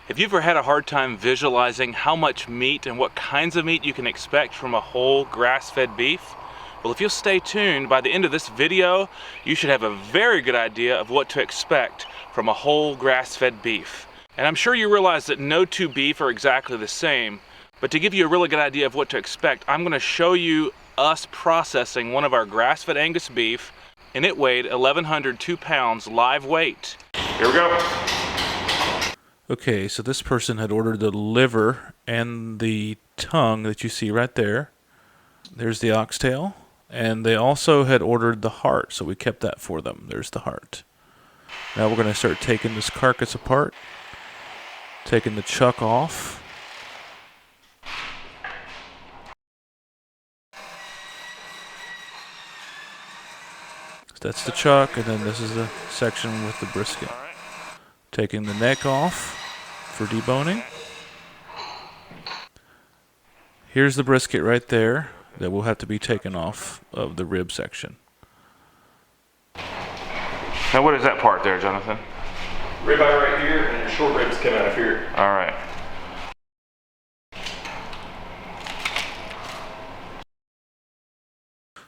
Have you ever had a hard time visualizing how much meat and what kinds of meat you can expect from a whole grass-fed beef? Well, if you'll stay tuned, by the end of this video, you should have a very good idea of what to expect from a whole grass-fed beef. And I'm sure you realize that no two beef are exactly the same, but to give you a really good idea of what to expect, I'm going to show you us processing one of our grass-fed Angus beef, and it weighed 1,102 pounds live weight. Here we go. Okay, so this person had ordered the liver and the tongue that you see right there. There's the oxtail. And they also had ordered the heart, so we kept that for them. There's the heart. Now we're going to start taking this carcass apart, taking the chuck off. So that's the chuck, and then this is the section with the brisket. Taking the neck off for deboning. Here's the brisket right there that will have to be taken off of the rib section. Now what is that part there, Jonathan? Ribeye right here, and your short ribs come out of here. All right.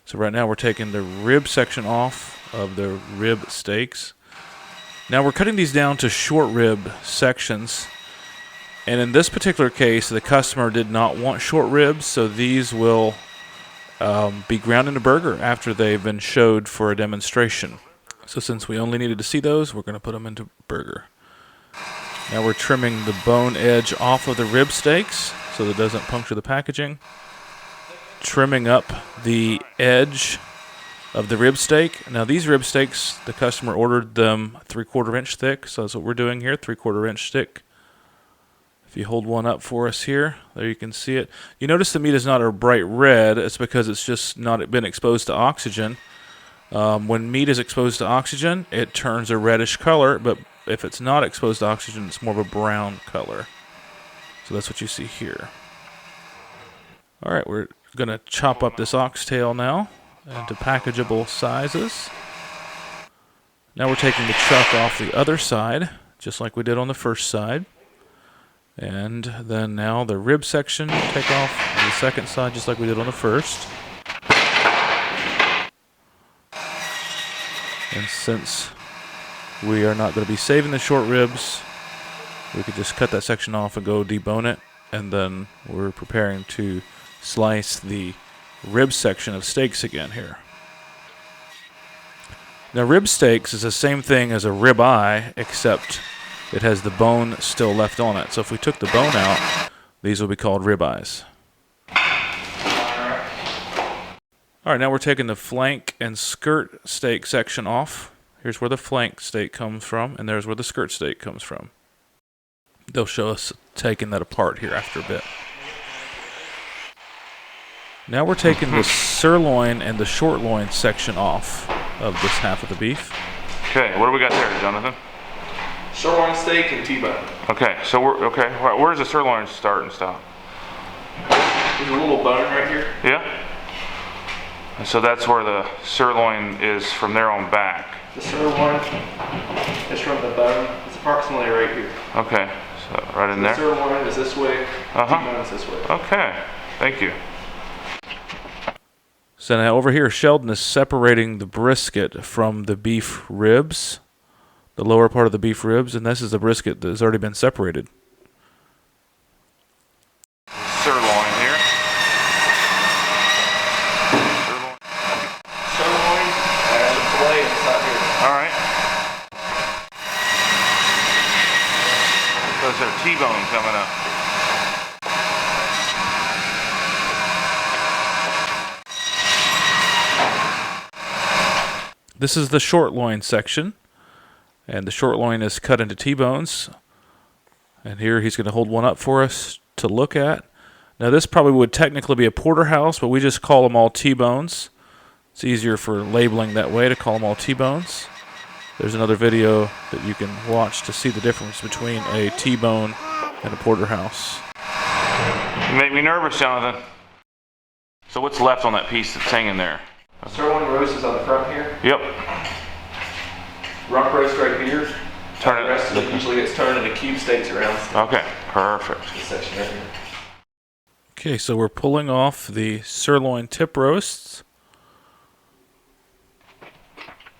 So right now we're taking the rib section off of the rib steaks. Now we're cutting these down to short rib sections. And in this particular case, the customer did not want short ribs, so these will be ground into burger after they've been showed for a demonstration. So since we only needed to see those, we're going to put them into burger. Now we're trimming the bone edge off of the rib steaks so that it doesn't puncture the packaging. Trimming up the edge of the rib steak. Now these rib steaks, the customer ordered them 3/4 inch thick, so that's what we're doing here, 3/4 inch thick. If you hold one up for us here, there you can see it. You notice the meat is not a bright red. It's because it's just not been exposed to oxygen. When meat is exposed to oxygen, it turns a reddish color, but if it's not exposed to oxygen, it's more of a brown color. So that's what you see here. All right, we're going to chop up this oxtail now into packageable sizes. Now we're taking the chuck off the other side, just like we did on the first side. And then now the rib section, take off the second side just like we did on the first. And since we are not going to be saving the short ribs, we could just cut that section off and go debone it. And then we're preparing to slice the rib section of steaks again here. Now rib steaks is the same thing as a rib eye, except it has the bone still left on it. So if we took the bone out, these will be called rib eyes. All right, now we're taking the flank and skirt steak section off. Here's where the flank steak comes from, and there's where the skirt steak comes from. They'll show us taking that apart here after a bit. Now we're taking the sirloin and the short loin section off of this half of the beef. Okay, what do we got there, Jonathan? Sirloin steak and T-bone. Okay, so where does the sirloin start and stop? There's a little bone right here. Yeah? And so that's where the sirloin is from there on back. The sirloin is from the bone. It's approximately right here. Okay, so right in there. The sirloin is this way. T-bone is this way. Okay, thank you. So now over here, Sheldon is separating the brisket from the beef ribs, the lower part of the beef ribs, and this is the brisket that has already been separated. Sirloin here. Sirloin and the fillet inside here. All right. So there's a T-bone coming up. This is the short loin section, and the short loin is cut into T-bones. And here he's going to hold one up for us to look at. Now this probably would technically be a porterhouse, but we just call them all T-bones. It's easier for labeling that way to call them all T-bones. There's another video that you can watch to see the difference between a T-bone and a porterhouse. You make me nervous, Jonathan. So what's left on that piece that's hanging there? Sirloin roast is on the front here. Yep. Rump roast right here. Turn The rest of it usually gets turned into cube steaks around Okay, perfect. this section right here. Okay, so we're pulling off the sirloin tip roasts.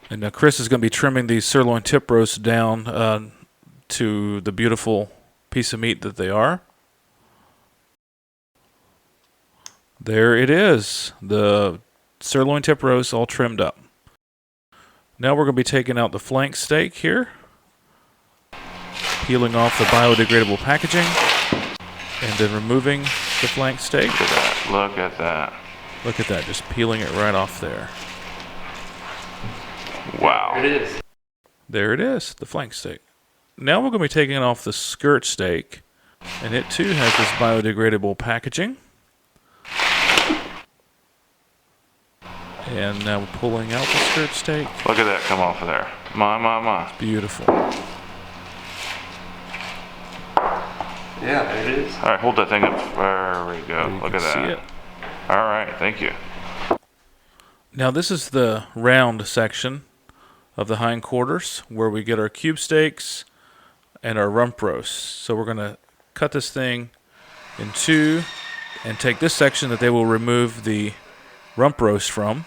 And now Chris is going to be trimming these sirloin tip roasts down to the beautiful piece of meat that they are. There it is, the sirloin tip roast all trimmed up. Now we're going to be taking out the flank steak here, peeling off the biodegradable packaging, and then removing the flank steak. Look at that. Look at that. Look at that, just peeling it right off there. Wow. There it is. There it is, the flank steak. Now we're going to be taking off the skirt steak, and it too has this biodegradable packaging. And now we're pulling out the skirt steak. Look at that come off of there. My. Beautiful. Yeah, there it is. All right, hold that thing up. There we go. You Look can at see that. it. All right, thank you. Now this is the round section of the hindquarters where we get our cube steaks and our rump roasts. So we're going to cut this thing in two and take this section that they will remove the rump roast from.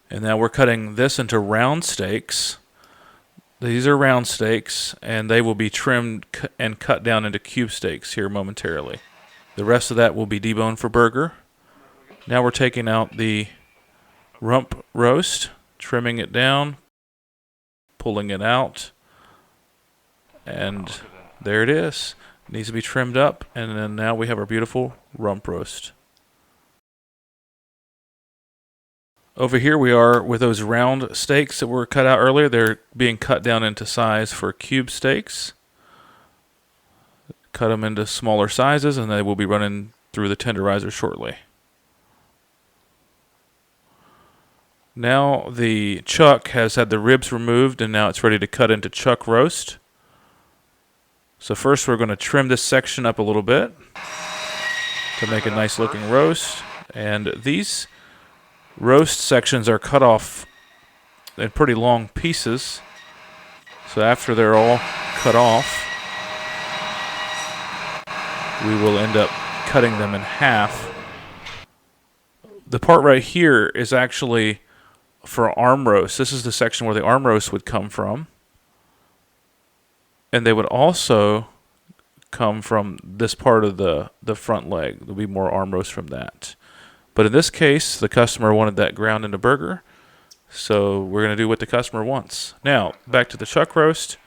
And now we're cutting this into round steaks. These are round steaks, and they will be trimmed and cut down into cube steaks here momentarily. The rest of that will be deboned for burger. Now we're taking out the rump roast, trimming it down, pulling it out, and there it is. It needs to be trimmed up, and then now we have our beautiful rump roast. Over here we are with those round steaks that were cut out earlier. They're being cut down into size for cube steaks. Cut them into smaller sizes, and they will be running through the tenderizer shortly. Now the chuck has had the ribs removed, and now it's ready to cut into chuck roast. So first we're going to trim this section up a little bit to make a nice looking roast. And these roast sections are cut off in pretty long pieces. So after they're all cut off, we will end up cutting them in half. The part right here is actually for arm roast. This is the section where the arm roast would come from. And they would also come from this part of the front leg. There'll be more arm roast from that. But in this case, the customer wanted that ground into burger, so we're going to do what the customer wants. Now, back to the chuck roast.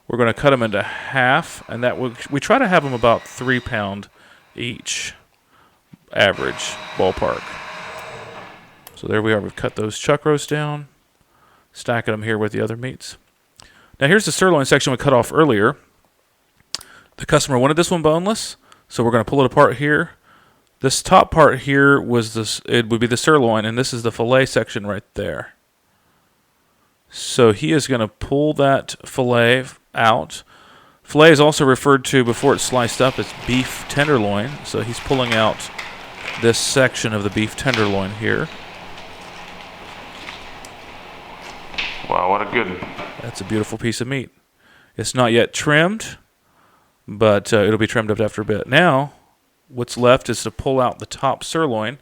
We're going to cut them into half, and that we try to have them about 3 pound each, average, ballpark. So there we are. We've cut those chuck roasts down, stacking them here with the other meats. Now here's the sirloin section we cut off earlier. The customer wanted this one boneless, so we're going to pull it apart here. This top part here was this. It would be the sirloin, and this is the fillet section right there. So he is going to pull that fillet out. Fillet is also referred to before it's sliced up as beef tenderloin. So he's pulling out this section of the beef tenderloin here. Wow, what a good one. That's a beautiful piece of meat. It's not yet trimmed, but it'll be trimmed up after a bit. Now, what's left is to pull out the top sirloin.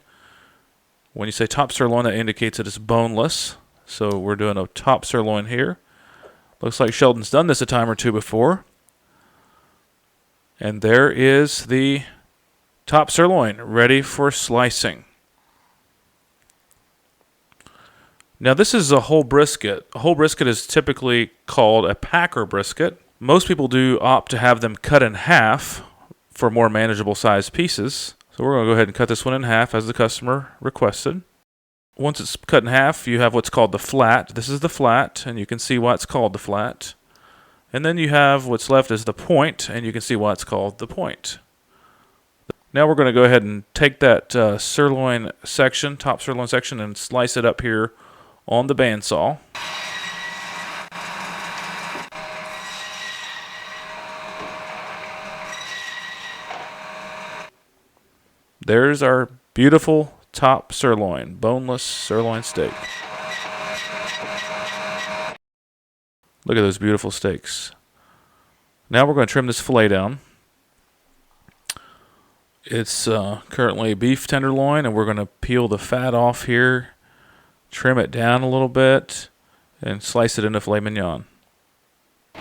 When you say top sirloin, that indicates that it's boneless. So we're doing a top sirloin here. Looks like Sheldon's done this a time or two before. And there is the top sirloin ready for slicing. Now this is a whole brisket. A whole brisket is typically called a packer brisket. Most people do opt to have them cut in half for more manageable sized pieces. So we're going to go ahead and cut this one in half as the customer requested. Once it's cut in half, you have what's called the flat. This is the flat, and you can see why it's called the flat. And then you have what's left is the point, and you can see why it's called the point. Now we're going to go ahead and take that sirloin section, top sirloin section, and slice it up here on the bandsaw. There's our beautiful top sirloin, boneless sirloin steak. Look at those beautiful steaks. Now we're going to trim this fillet down. It's currently beef tenderloin, and we're going to peel the fat off here, trim it down a little bit, and slice it into filet mignon.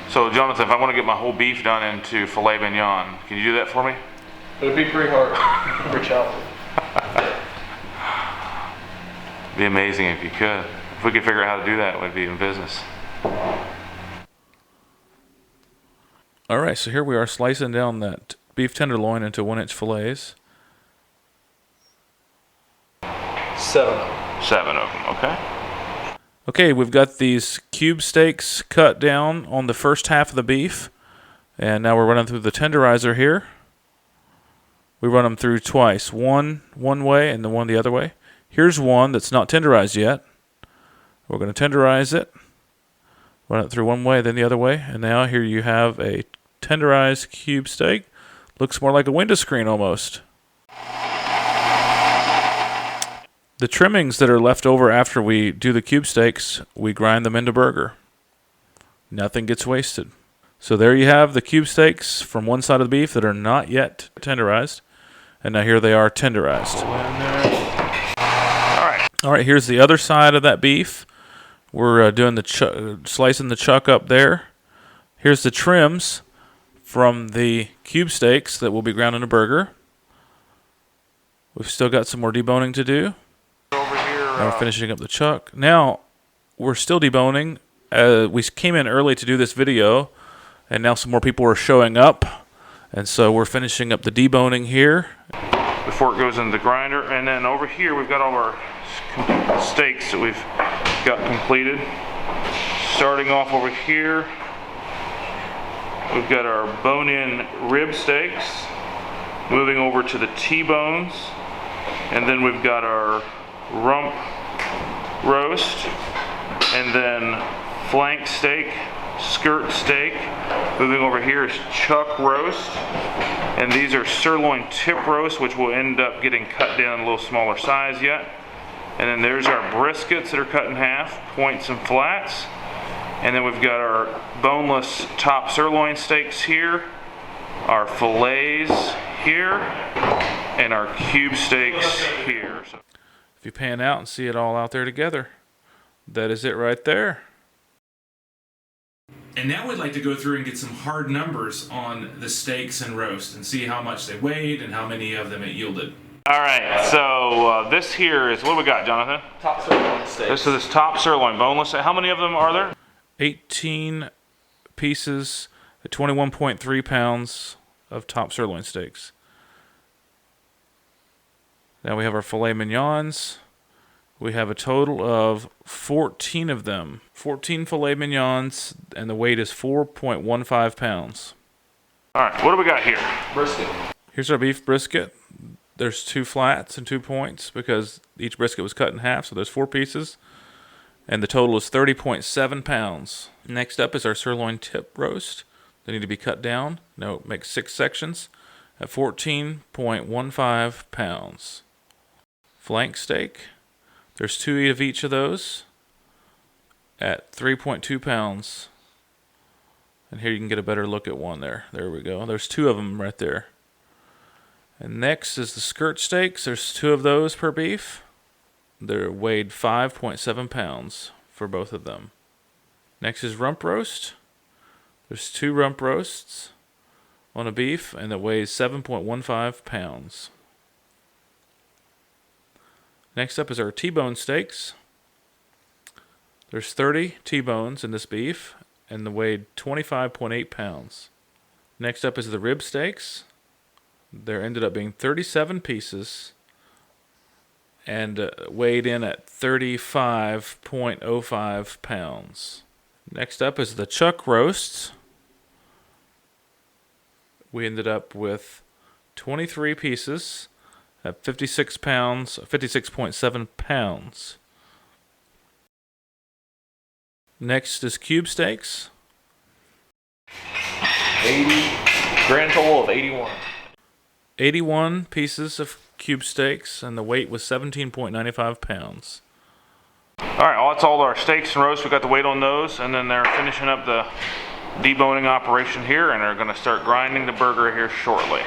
So Jonathan, if I want to get my whole beef done into filet mignon, can you do that for me? It'd be pretty hard. Pretty challenging. It'd be amazing if you could. If we could figure out how to do that, we'd be in business. All right, so here we are slicing down that beef tenderloin into 1-inch fillets. 7 of them. 7 of them, okay. Okay, we've got these cube steaks cut down on the first half of the beef. And now we're running through the tenderizer here. We run them through twice. One way and then one the other way. Here's one that's not tenderized yet. We're going to tenderize it. Run it through one way, then the other way. And now here you have a tenderized cube steak. Looks more like a window screen almost. The trimmings that are left over after we do the cube steaks, we grind them into burger. Nothing gets wasted. So there you have the cube steaks from one side of the beef that are not yet tenderized. And now here they are tenderized. All right, here's the other side of that beef. We're doing the slicing the chuck up there. Here's the trims from the cube steaks that will be ground in a burger. We've still got some more deboning to do. Now we're finishing up the chuck. Now we're still deboning. We came in early to do this video, and now some more people are showing up, and so we're finishing up the deboning here before it goes into the grinder. And then over here we've got all our steaks that we've got completed. Starting off over here, we've got our bone-in rib steaks. Moving over to the T-bones, and then we've got our rump roast, and then flank steak, skirt steak. Moving over here is chuck roast, and these are sirloin tip roast, which will end up getting cut down a little smaller size yet. And then there's our briskets that are cut in half, points and flats. And then we've got our boneless top sirloin steaks here, our fillets here, and our cube steaks here. So if you pan out and see it all out there together, that is it right there. And now we'd like to go through and get some hard numbers on the steaks and roast and see how much they weighed and how many of them it yielded. All right, so this here is, what do we got, Jonathan? Top sirloin steak. This is this top sirloin boneless. How many of them are there? 18 pieces at 21.3 pounds of top sirloin steaks. Now we have our filet mignons. We have a total of 14 of them. 14 filet mignons, and the weight is 4.15 pounds. All right, what do we got here? Brisket. Here's our beef brisket. There's 2 flats and 2 points because each brisket was cut in half, so there's 4 pieces. And the total is 30.7 pounds. Next up is our sirloin tip roast. They need to be cut down. Now make 6 sections at 14.15 pounds. Flank steak. There's 2 of each of those at 3.2 pounds. And here you can get a better look at one there. There we go. There's 2 of them right there. And next is the skirt steaks. There's 2 of those per beef. They're weighed 5.7 pounds for both of them. Next is rump roast. There's 2 rump roasts on a beef, and it weighs 7.15 pounds. Next up is our T-bone steaks. There's 30 T-bones in this beef, and they weighed 25.8 pounds. Next up is the rib steaks. There ended up being 37 pieces, and weighed in at 35.05 pounds. Next up is the chuck roasts. We ended up with 23 pieces at 56 pounds, 56.7 pounds. Next is cube steaks. 80, grand total of 81. 81 pieces of cube steaks, and the weight was 17.95 pounds. All right, well, that's all our steaks and roast. We got the weight on those, and then they're finishing up the deboning operation here and are going to start grinding the burger here shortly.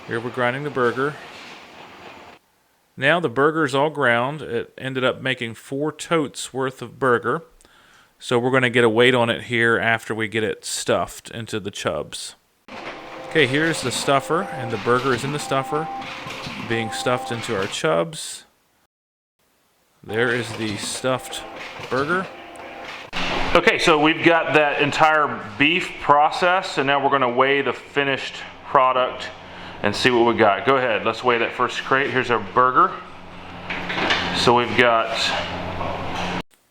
Here we're grinding the burger. Now the burger is all ground. It ended up making 4 totes worth of burger. So we're going to get a weight on it here after we get it stuffed into the chubs. Okay, here's the stuffer, and the burger is in the stuffer, being stuffed into our chubs. There is the stuffed burger. Okay, so we've got that entire beef processed, and now we're going to weigh the finished product and see what we got. Go ahead, let's weigh that first crate. Here's our burger. So we've got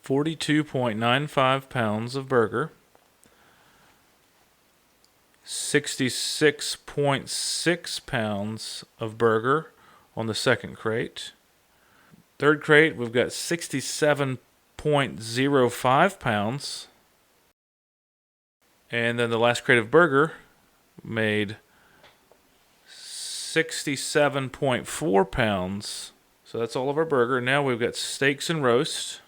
42.95 pounds of burger. 66.6 pounds of burger on the second crate. Third crate, we've got 67.05 pounds. And then the last crate of burger made 67.4 pounds. So that's all of our burger. Now we've got steaks and roast.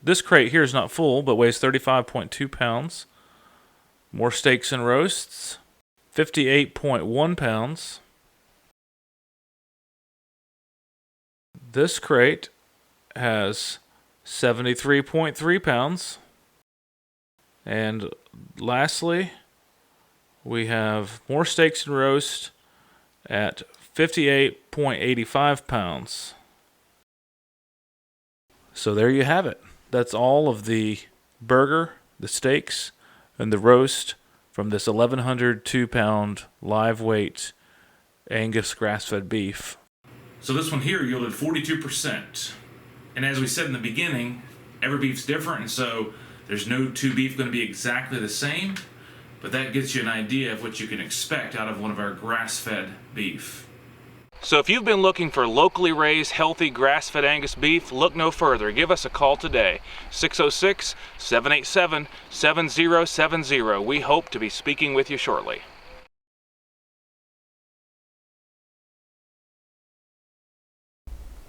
This crate here is not full, but weighs 35.2 pounds. More steaks and roasts, 58.1 pounds. This crate has 73.3 pounds. And lastly, we have more steaks and roast at 58.85 pounds. So there you have it. That's all of the burger, the steaks, and the roast from this 1,102 pound live weight Angus grass-fed beef. So this one here yielded 42%. And as we said in the beginning, every beef's different, and so there's no two beef going to be exactly the same, but that gives you an idea of what you can expect out of one of our grass-fed beef. So if you've been looking for locally raised, healthy, grass-fed Angus beef, look no further. Give us a call today, 606-787-7070. We hope to be speaking with you shortly.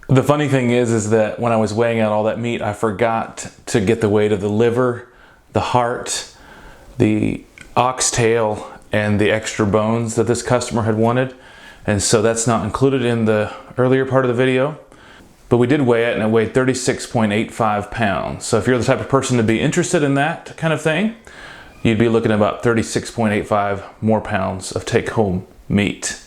The funny thing is that when I was weighing out all that meat, I forgot to get the weight of the liver, the heart, the oxtail, and the extra bones that this customer had wanted. And so that's not included in the earlier part of the video. But we did weigh it, and it weighed 36.85 pounds. So if you're the type of person to be interested in that kind of thing, you'd be looking at about 36.85 more pounds of take-home meat.